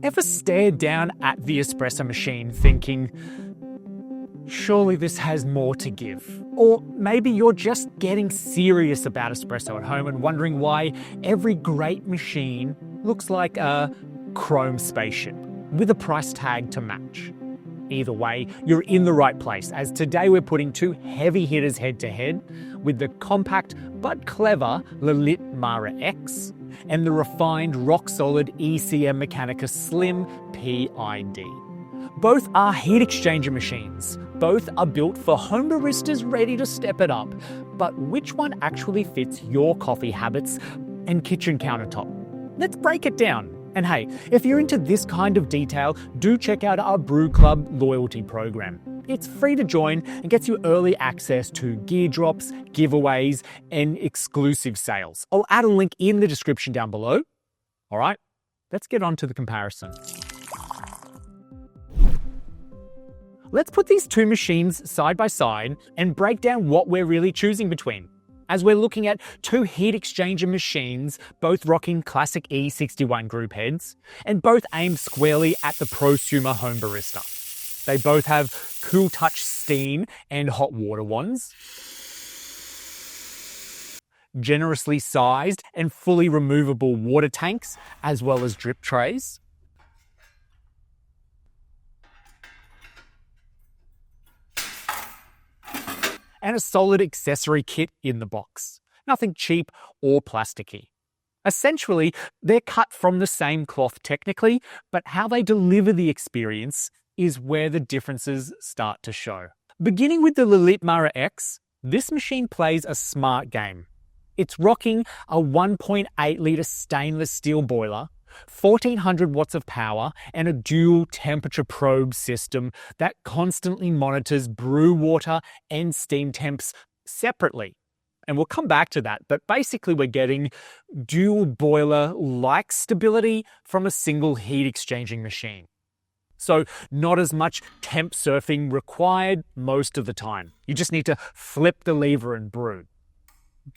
Ever stared down at the espresso machine thinking, surely this has more to give? Or maybe you're just getting serious about espresso at home and wondering why every great machine looks like a chrome spaceship with a price tag to match. Either way, you're in the right place, as today we're putting two heavy hitters head to head with the compact but clever Lelit Mara X and the refined rock-solid ECM Mechanika Slim PID. Both are heat exchanger machines. Both are built for home baristas ready to step it up. But which one actually fits your coffee habits and kitchen countertop? Let's break it down. And hey, if you're into this kind of detail, do check out our Brew Club loyalty program. It's free to join and gets you early access to gear drops, giveaways, and exclusive sales. I'll add a link in the description down below. All right, let's get on to the comparison. Let's put these two machines side by side and break down what we're really choosing between, as we're looking at two heat exchanger machines, both rocking classic E61 group heads, and both aimed squarely at the prosumer home barista. They both have cool touch steam and hot water wands, generously sized and fully removable water tanks, as well as drip trays. And a solid accessory kit in the box. Nothing cheap or plasticky. Essentially, they're cut from the same cloth technically, but how they deliver the experience is where the differences start to show. Beginning with the Lelit Mara X, this machine plays a smart game. It's rocking a 1.8 litre stainless steel boiler, 1400 watts of power, and a dual temperature probe system that constantly monitors brew water and steam temps separately. And we'll come back to that, but basically we're getting dual boiler-like stability from a single heat exchanging machine. So not as much temp surfing required most of the time. You just need to flip the lever and brew.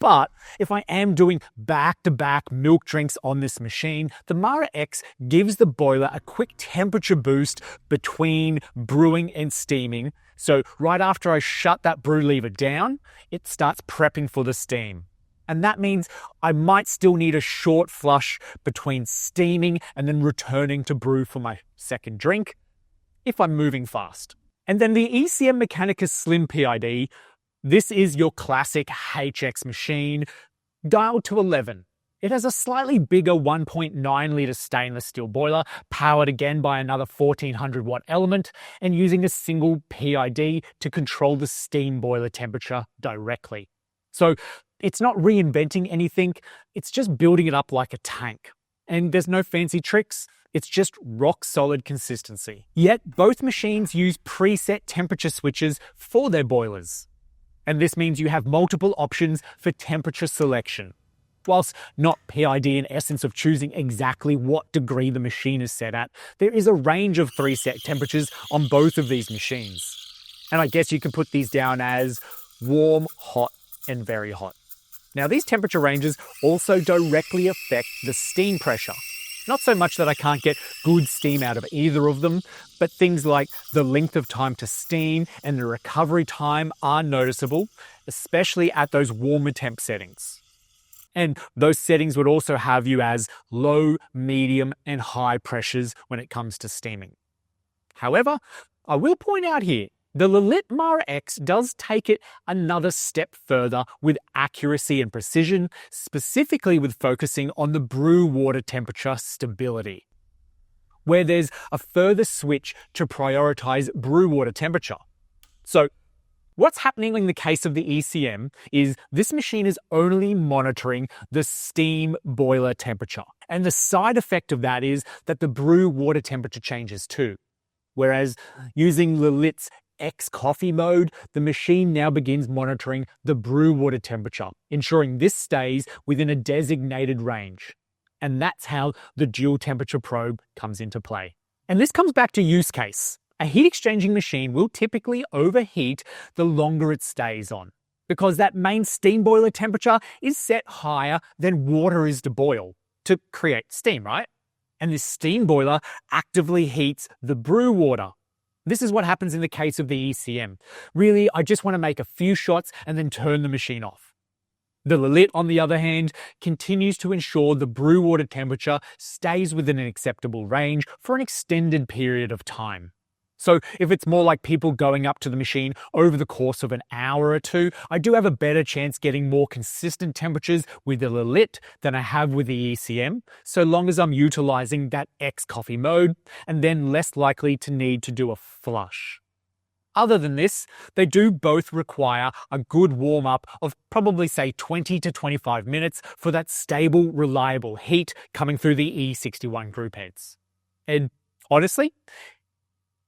But if I am doing back-to-back milk drinks on this machine, the Mara X gives the boiler a quick temperature boost between brewing and steaming. So right after I shut that brew lever down, it starts prepping for the steam. And that means I might still need a short flush between steaming and then returning to brew for my second drink, if I'm moving fast. And then the ECM Mechanika Slim PID, this is your classic HX machine, dialed to 11. It has a slightly bigger 1.9 litre stainless steel boiler, powered again by another 1400 watt element, and using a single PID to control the steam boiler temperature directly. So it's not reinventing anything, it's just building it up like a tank. And there's no fancy tricks, it's just rock solid consistency. Yet both machines use preset temperature switches for their boilers. And this means you have multiple options for temperature selection. Whilst not PID in essence of choosing exactly what degree the machine is set at, there is a range of 3 set temperatures on both of these machines. And I guess you can put these down as warm, hot, and very hot. Now these temperature ranges also directly affect the steam pressure. Not so much that I can't get good steam out of either of them, but things like the length of time to steam and the recovery time are noticeable, especially at those warmer temp settings. And those settings would also have you as low, medium, and high pressures when it comes to steaming. However, I will point out here, the Lelit Mara X does take it another step further with accuracy and precision, specifically with focusing on the brew water temperature stability, where there's a further switch to prioritize brew water temperature. So what's happening in the case of the ECM is this machine is only monitoring the steam boiler temperature. And the side effect of that is that the brew water temperature changes too. Whereas using Lelit's X coffee mode, the machine now begins monitoring the brew water temperature, ensuring this stays within a designated range. And that's how the dual temperature probe comes into play. And this comes back to use case. A heat exchanging machine will typically overheat the longer it stays on, because that main steam boiler temperature is set higher than water is to boil to create steam, right? And this steam boiler actively heats the brew water. This is what happens in the case of the ECM. Really, I just want to make a few shots and then turn the machine off. The Lelit, on the other hand, continues to ensure the brew water temperature stays within an acceptable range for an extended period of time. So if it's more like people going up to the machine over the course of an hour or two, I do have a better chance getting more consistent temperatures with the Lelit than I have with the ECM, so long as I'm utilizing that X coffee mode, and then less likely to need to do a flush. Other than this, they do both require a good warm-up of probably say 20 to 25 minutes for that stable, reliable heat coming through the E61 Groupheads. And honestly,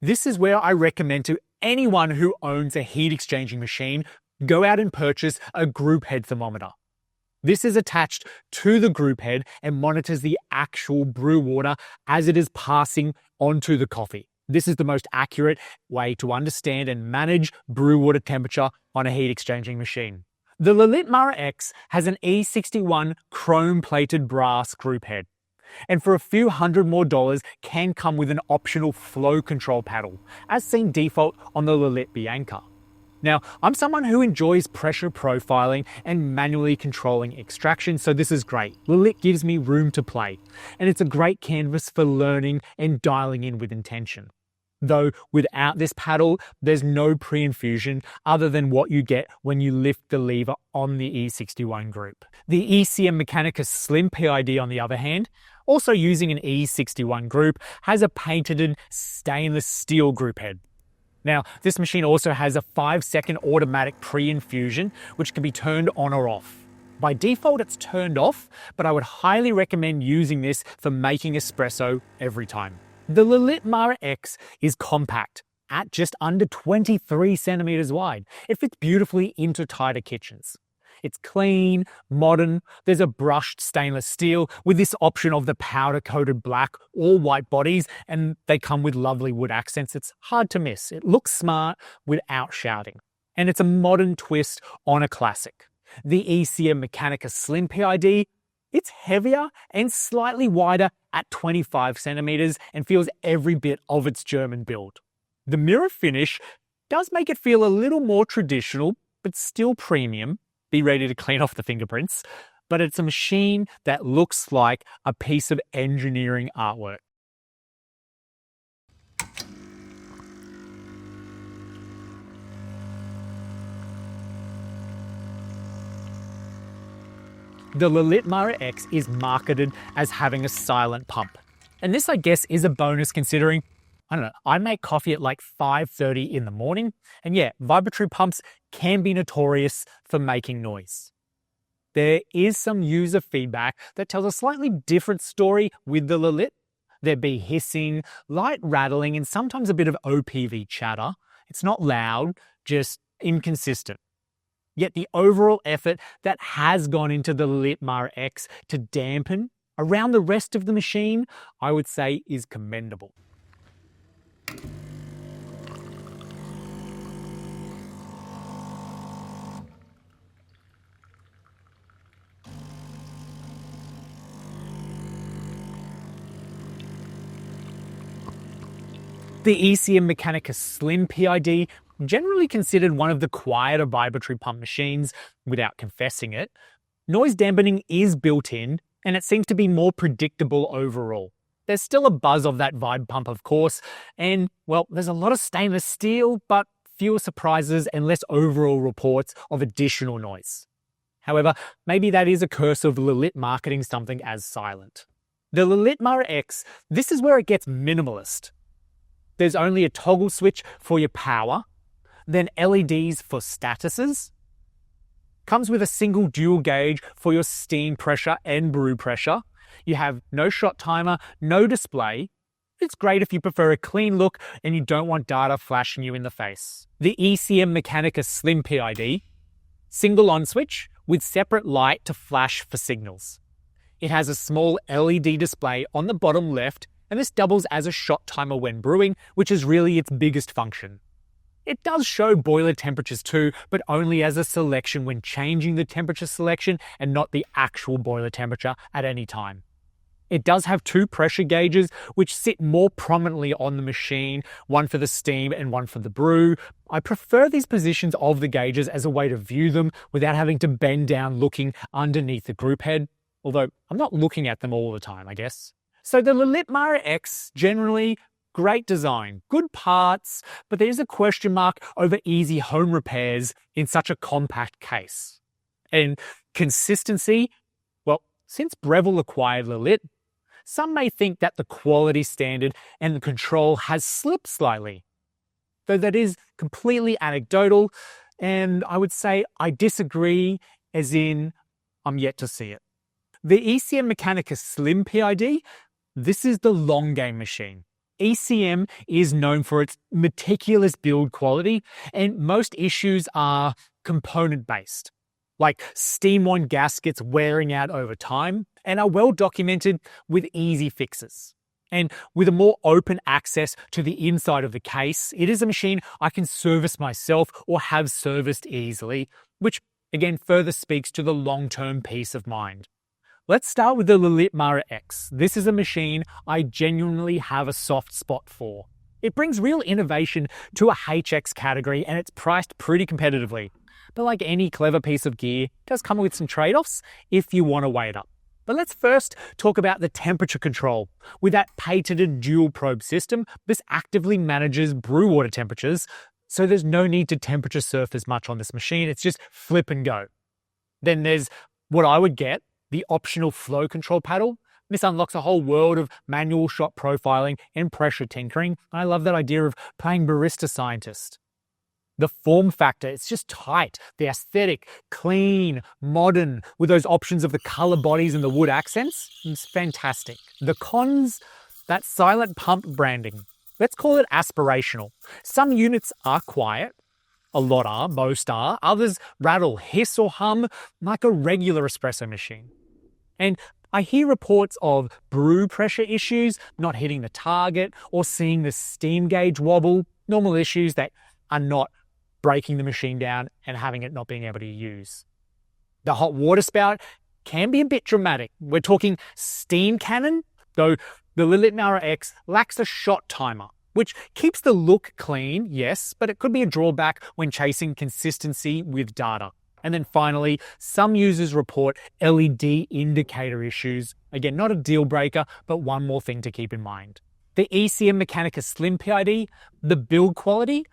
this is where I recommend to anyone who owns a heat exchanging machine, go out and purchase a Grouphead thermometer. This is attached to the Grouphead and monitors the actual brew water as it is passing onto the coffee. This is the most accurate way to understand and manage brew water temperature on a heat exchanging machine. The Lelit Mara X has an E61 chrome-plated brass Grouphead, and for a few $100 more can come with an optional flow control paddle, as seen default on the Lelit Bianca. Now, I'm someone who enjoys pressure profiling and manually controlling extraction, so this is great. Lelit gives me room to play, and it's a great canvas for learning and dialing in with intention. Though without this paddle, there's no pre-infusion other than what you get when you lift the lever on the E61 group. The ECM Mechanika Slim PID, on the other hand, also using an E61 group, has a patented stainless steel group head. Now, this machine also has a 5-second automatic pre-infusion, which can be turned on or off. By default, it's turned off, but I would highly recommend using this for making espresso every time. The Lelit Mara X is compact, at just under 23 centimeters wide. It fits beautifully into tighter kitchens. It's clean, modern, there's a brushed stainless steel with this option of the powder-coated black or white bodies, and they come with lovely wood accents. It's hard to miss. It looks smart without shouting. And it's a modern twist on a classic. The ECM Mechanika Slim PID, it's heavier and slightly wider at 25 centimeters and feels every bit of its German build. The mirror finish does make it feel a little more traditional, but still premium. Be ready to clean off the fingerprints. But it's a machine that looks like a piece of engineering artwork. The Lelit Mara X is marketed as having a silent pump. And this, I guess, is a bonus considering, I make coffee at like 5:30 in the morning. And yeah, vibratory pumps can be notorious for making noise. There is some user feedback that tells a slightly different story with the Lelit. There'd be hissing, light rattling, and sometimes a bit of OPV chatter. It's not loud, just inconsistent. Yet the overall effort that has gone into the Lelit Mara X to dampen around the rest of the machine, I would say is commendable. The ECM Mechanika Slim PID, generally considered one of the quieter vibratory pump machines, without confessing it, noise dampening is built in, and it seems to be more predictable overall. There's still a buzz of that vibe pump, of course, and, well, there's a lot of stainless steel, but fewer surprises and less overall reports of additional noise. However, maybe that is a curse of Lelit marketing something as silent. The Lelit Mara X, this is where it gets minimalist. There's only a toggle switch for your power, then LEDs for statuses. Comes with a single dual gauge for your steam pressure and brew pressure. You have no shot timer, no display. It's great if you prefer a clean look and you don't want data flashing you in the face. The ECM Mechanika Slim PID, single on switch with separate light to flash for signals. It has a small LED display on the bottom left, and this doubles as a shot timer when brewing, which is really its biggest function. It does show boiler temperatures too, but only as a selection when changing the temperature selection and not the actual boiler temperature at any time. It does have two pressure gauges, which sit more prominently on the machine, one for the steam and one for the brew. I prefer these positions of the gauges as a way to view them without having to bend down looking underneath the group head, although I'm not looking at them all the time, I guess. So the Lelit Mara X, generally great design, good parts, but there's a question mark over easy home repairs in such a compact case. And consistency, well, since Breville acquired Lelit, some may think that the quality standard and the control has slipped slightly, though that is completely anecdotal, and I would say I disagree, as in I'm yet to see it. The ECM Mechanika Slim PID, this is the long game machine. ECM is known for its meticulous build quality, and most issues are component-based, like steam wand gaskets wearing out over time, and are well documented with easy fixes. And with a more open access to the inside of the case, it is a machine I can service myself or have serviced easily, which again further speaks to the long-term peace of mind. Let's start with the Lelit Mara X. This is a machine I genuinely have a soft spot for. It brings real innovation to a HX category and it's priced pretty competitively. But like any clever piece of gear, it does come with some trade-offs if you want to weigh it up. But let's first talk about the temperature control. With that patented dual probe system, this actively manages brew water temperatures, so there's no need to temperature surf as much on this machine. It's just flip and go. Then there's what I would get, the optional flow control paddle. This unlocks a whole world of manual shot profiling and pressure tinkering. I love that idea of playing barista scientist. The form factor, it's just tight. The aesthetic, clean, modern, with those options of the color bodies and the wood accents, it's fantastic. The cons, that silent pump branding. Let's call it aspirational. Some units are quiet, a lot are, most are. Others rattle, hiss or hum like a regular espresso machine. And I hear reports of brew pressure issues, not hitting the target, or seeing the steam gauge wobble, normal issues that are not breaking the machine down and having it not being able to use. The hot water spout can be a bit dramatic. We're talking steam cannon, though the Lelit Mara X lacks a shot timer, which keeps the look clean, yes, but it could be a drawback when chasing consistency with data. And then finally, some users report LED indicator issues. Again, not a deal breaker, but one more thing to keep in mind. The ECM Mechanika Slim PID, the build quality,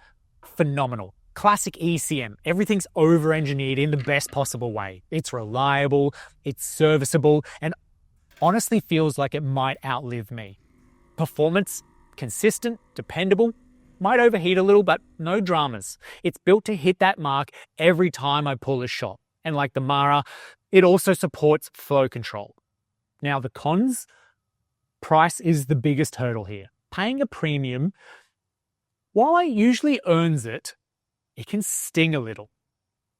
phenomenal. Classic ECM. Everything's over-engineered in the best possible way. It's reliable, it's serviceable, and honestly feels like it might outlive me. Performance, consistent, dependable, might overheat a little, but no dramas. It's built to hit that mark every time I pull a shot. And like the Mara, it also supports flow control. Now the cons, price is the biggest hurdle here. Paying a premium, while it usually earns it, it can sting a little.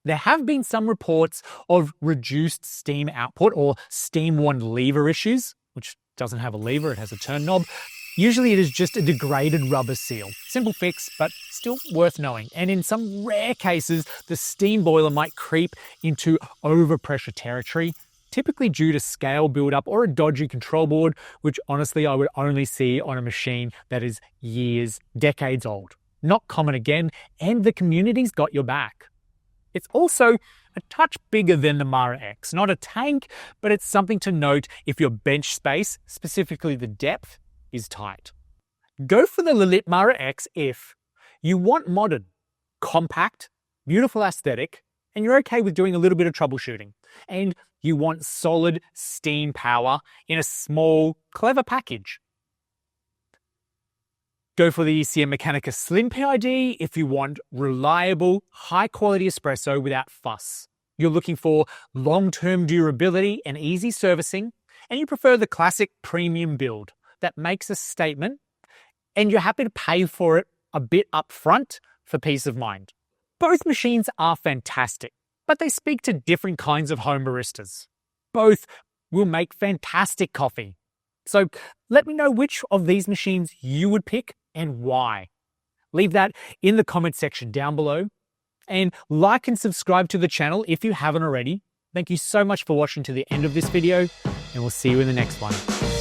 There have been some reports of reduced steam output or steam wand lever issues, which doesn't have a lever, it has a turn knob. Usually it is just a degraded rubber seal. Simple fix, but still worth knowing. And in some rare cases, the steam boiler might creep into overpressure territory, typically due to scale buildup or a dodgy control board, which honestly I would only see on a machine that is years, decades old. Not common again, and the community's got your back. It's also a touch bigger than the Mara X. Not a tank, but it's something to note if your bench space, specifically the depth, is tight. Go for the Lelit Mara X if you want modern, compact, beautiful aesthetic, and you're okay with doing a little bit of troubleshooting, and you want solid steam power in a small, clever package. Go for the ECM Mechanika Slim PID if you want reliable, high-quality espresso without fuss. You're looking for long-term durability and easy servicing, and you prefer the classic premium build that makes a statement, and you're happy to pay for it a bit upfront for peace of mind. Both machines are fantastic, but they speak to different kinds of home baristas. Both will make fantastic coffee. So let me know which of these machines you would pick and why. Leave that in the comment section down below, and like and subscribe to the channel if you haven't already. Thank you so much for watching to the end of this video, and we'll see you in the next one.